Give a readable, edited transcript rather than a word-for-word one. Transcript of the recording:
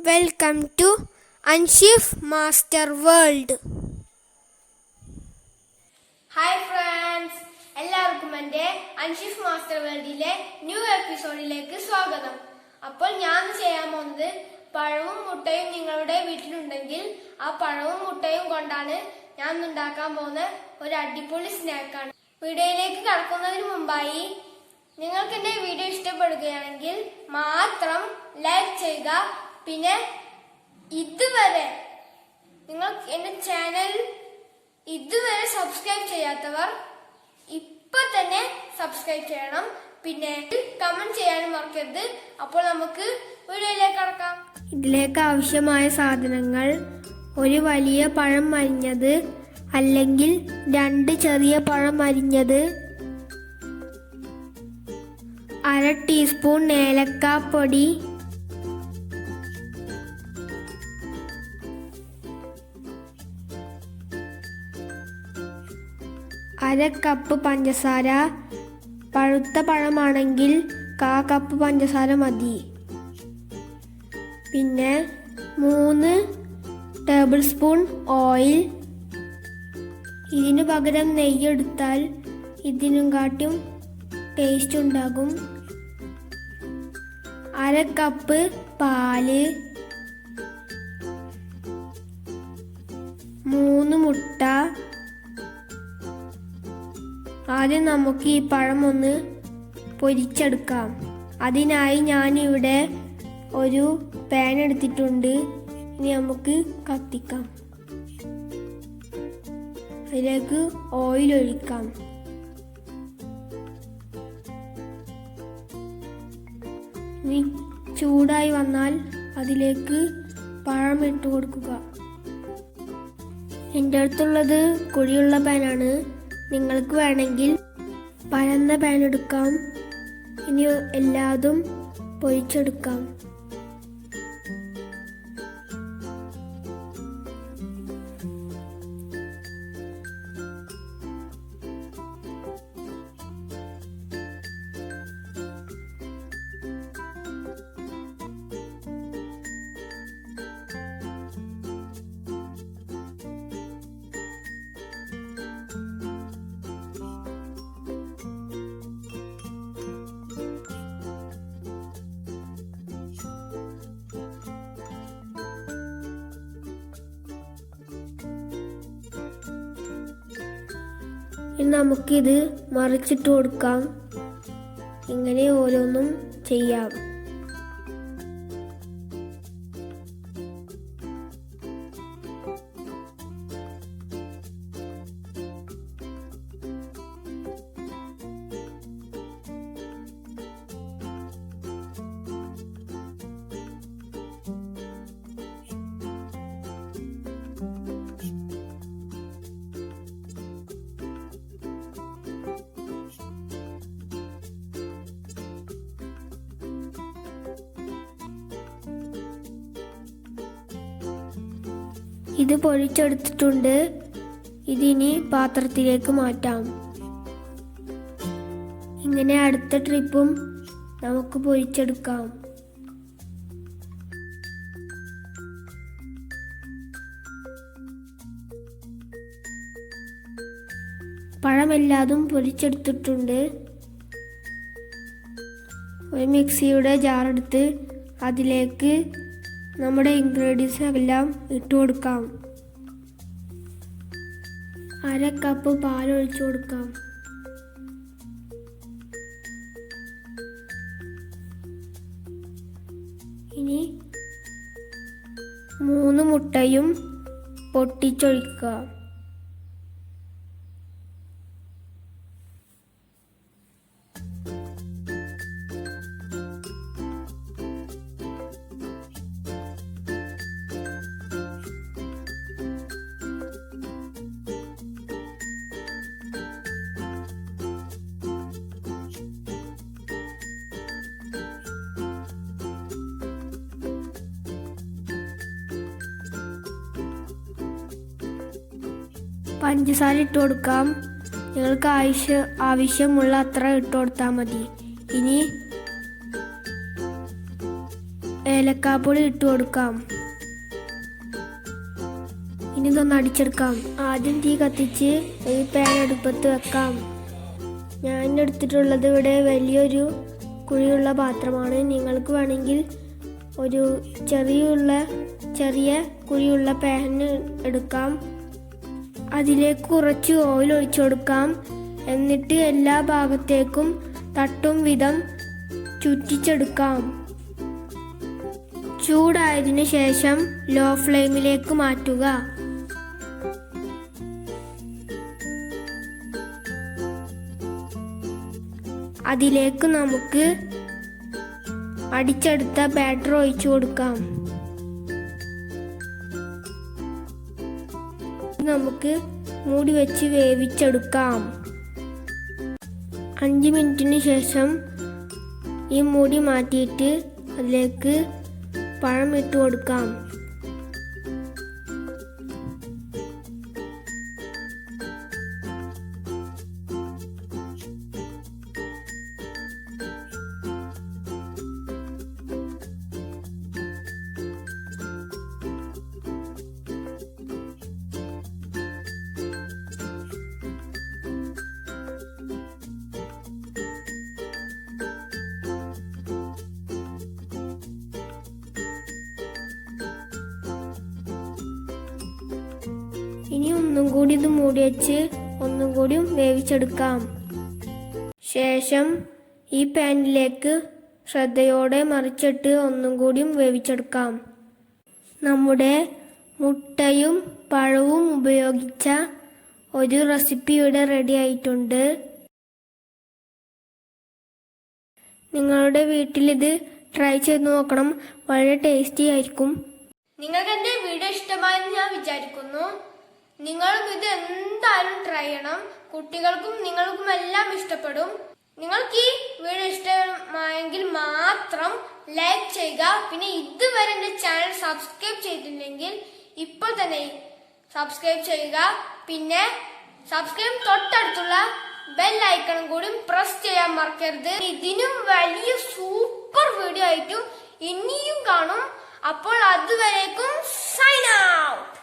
Welcome to Anshif Master World. Hi friends, എല്ലാവർക്കും എൻ്റെ Anshif master വേൾഡിലെ new എപ്പിസോഡിലേക്ക് സ്വാഗതം. അപ്പോൾ ഞാൻ ചെയ്യാൻ പോകുന്നത് പഴവും മുട്ടയും നിങ്ങളുടെ വീട്ടിലുണ്ടെങ്കിൽ ആ പഴവും മുട്ടയും കൊണ്ടാണ് ഞാൻ ഉണ്ടാക്കാൻ പോകുന്ന ഒരു അടിപൊളി സ്നാക്കാണ്. വീഡിയോയിലേക്ക് കടക്കുന്നതിന് മുമ്പായി നിങ്ങൾക്ക് എൻ്റെ വീഡിയോ ഇഷ്ടപ്പെടുകയാണെങ്കിൽ മാത്രം ലൈക്ക് ചെയ്യുക. പിന്നെ ഇതുവരെ നിങ്ങൾ എൻ്റെ ചാനൽ ഇതുവരെ സബ്സ്ക്രൈബ് ചെയ്യാത്തവർ ഇപ്പൊ തന്നെ സബ്സ്ക്രൈബ് ചെയ്യണം. പിന്നെ കമന്റ് ചെയ്യാനും മറക്കരുത്. അപ്പോൾ നമുക്ക് വീഡിയോയിലേക്ക് കടക്കാം. ഇതിലേക്ക് ആവശ്യമായ സാധനങ്ങൾ: ഒരു വലിയ പഴം അരിഞ്ഞത് അല്ലെങ്കിൽ 2 ചെറിയ പഴം അരിഞ്ഞത്, 1/2 ടീസ്പൂൺ ഏലക്കാപ്പൊടി, 1/2 കപ്പ് പഞ്ചസാര, പഴുത്ത പഴമാണെങ്കിൽ 1/4 കപ്പ് പഞ്ചസാര മതി. പിന്നെ 3 ടേബിൾ സ്പൂൺ ഓയിൽ. ഇതിനു പകരം നെയ്യ് എടുത്താൽ ഇതിനും കാട്ടും ടേസ്റ്റ് ഉണ്ടാകും. 1/2 കപ്പ് പാല്, 3 മുട്ട. ആദ്യം നമുക്ക് ഈ പഴം ഒന്ന് പൊരിച്ചെടുക്കാം. അതിനായി ഞാനിവിടെ ഒരു പാൻ എടുത്തിട്ടുണ്ട്. ഇനി നമുക്ക് കത്തിക്കാം. അതിലേക്ക് ഓയിൽ ഒഴിക്കാം. ഇനി ചൂടായി വന്നാൽ അതിലേക്ക് പഴം ഇട്ട് കൊടുക്കുക. എൻ്റെ അടുത്തുള്ളത് കുഴിയുള്ള പാനാണ്. നിങ്ങൾക്ക് വേണമെങ്കിൽ പരന്ന പാൻ എടുക്കാം. ഇനി എല്ലാതും പൊരിച്ചെടുക്കാം. ഇനി നമുക്കിത് മറിച്ചിട്ട് കൊടുക്കാം. ഇങ്ങനെ ഓരോന്നും ചെയ്യാം. ഇത് പൊരിച്ചെടുത്തിട്ടുണ്ട്. ഇതിനി പാത്രത്തിലേക്ക് മാറ്റാം. ഇങ്ങനെ അടുത്ത ട്രിപ്പും നമുക്ക് പൊരിച്ചെടുക്കാം. പഴമെല്ലാതും പൊരിച്ചെടുത്തിട്ടുണ്ട്. ഒരു മിക്സിയുടെ ജാറെടുത്ത് അതിലേക്ക് നമ്മുടെ ഇൻഗ്രീഡിയൻസ് എല്ലാം ഇട്ട് കൊടുക്കാം. 1/2 കപ്പ് പാൽ ഒഴിച്ചു കൊടുക്കാം. ഇനി 3 മുട്ടയും പൊട്ടിച്ചൊഴിക്കുക. പഞ്ചസാര ഇട്ട് കൊടുക്കാം. നിങ്ങൾക്ക് ആവശ്യമുള്ള അത്ര ഇട്ട് കൊടുത്താൽ മതി. ഇനി ഏലക്കാപ്പൊടി ഇട്ട് കൊടുക്കാം. ഇനി ഇതൊന്ന് അടിച്ചെടുക്കാം. ആദ്യം തീ കത്തിച്ച് ഈ പാൻ അടുപ്പത്ത് വെക്കാം. ഞാൻ എടുത്തിട്ടുള്ളത് ഇവിടെ വലിയൊരു കുഴിയുള്ള പാത്രമാണ്. നിങ്ങൾക്ക് വേണമെങ്കിൽ ഒരു ചെറിയ കുഴിയുള്ള പാൻ എടുക്കാം. അതിലേക്ക് കുറച്ച് ഓയിൽ ഒഴിച്ചു കൊടുക്കാം. എന്നിട്ട് എല്ലാ ഭാഗത്തേക്കും തട്ടും വിധം ചുറ്റിച്ചെടുക്കാം. ചൂടായതിനു ശേഷം ലോ ഫ്ലെയിമിലേക്ക് മാറ്റുക. അതിലേക്ക് നമുക്ക് അടിച്ചെടുത്ത ബാറ്റർ ഒഴിച്ചു കൊടുക്കാം. നമുക്ക് മൂടി വെച്ച് വേവിച്ചെടുക്കാം. 5 മിനിറ്റിന് ശേഷം ഈ മൂടി മാറ്റിയിട്ട് അതിലേക്ക് പഴം ഇട്ട് കൊടുക്കാം. ഇനി ഒന്നും കൂടി ഇത് മൂടി വെച്ച് ഒന്നും കൂടി വേവിച്ചെടുക്കാം. ശേഷം ഈ പാനിലേക്ക് ശ്രദ്ധയോടെ മറിച്ചിട്ട് ഒന്നും കൂടി വേവിച്ചെടുക്കാം. നമ്മുടെ മുട്ടയും പഴവും ഉപയോഗിച്ച ഒരു റെസിപ്പി ഇവിടെ റെഡി ആയിട്ടുണ്ട്. നിങ്ങളുടെ വീട്ടിൽ ഇത് ട്രൈ ചെയ്ത് നോക്കണം. വളരെ ടേസ്റ്റി ആയിരിക്കും. നിങ്ങൾക്ക് എൻ്റെ വീഡിയോ ഇഷ്ടമായെന്ന് ഞാൻ വിചാരിക്കുന്നു. നിങ്ങളും ഇത് എന്തായാലും ട്രൈ ചെയ്യണം. കുട്ടികൾക്കും നിങ്ങൾക്കും എല്ലാം ഇഷ്ടപ്പെടും. നിങ്ങൾക്ക് ഈ വീഡിയോ ഇഷ്ടമായെങ്കിൽ മാത്രം ലൈക്ക് ചെയ്യുക. പിന്നെ ഇതുവരെ എൻ്റെ ചാനൽ സബ്സ്ക്രൈബ് ചെയ്തില്ലെങ്കിൽ ഇപ്പോൾ തന്നെ സബ്സ്ക്രൈബ് ചെയ്യുക. പിന്നെ സബ്സ്ക്രൈബ് തൊട്ടടുത്തുള്ള ബെൽ ഐക്കണും കൂടി പ്രസ് ചെയ്യാൻ മറക്കരുത്. ഇതിനും വലിയ സൂപ്പർ വീഡിയോ ആയിട്ടും ഇനിയും കാണും. അപ്പോൾ അതുവരേക്കും സൈൻ ഔട്ട്.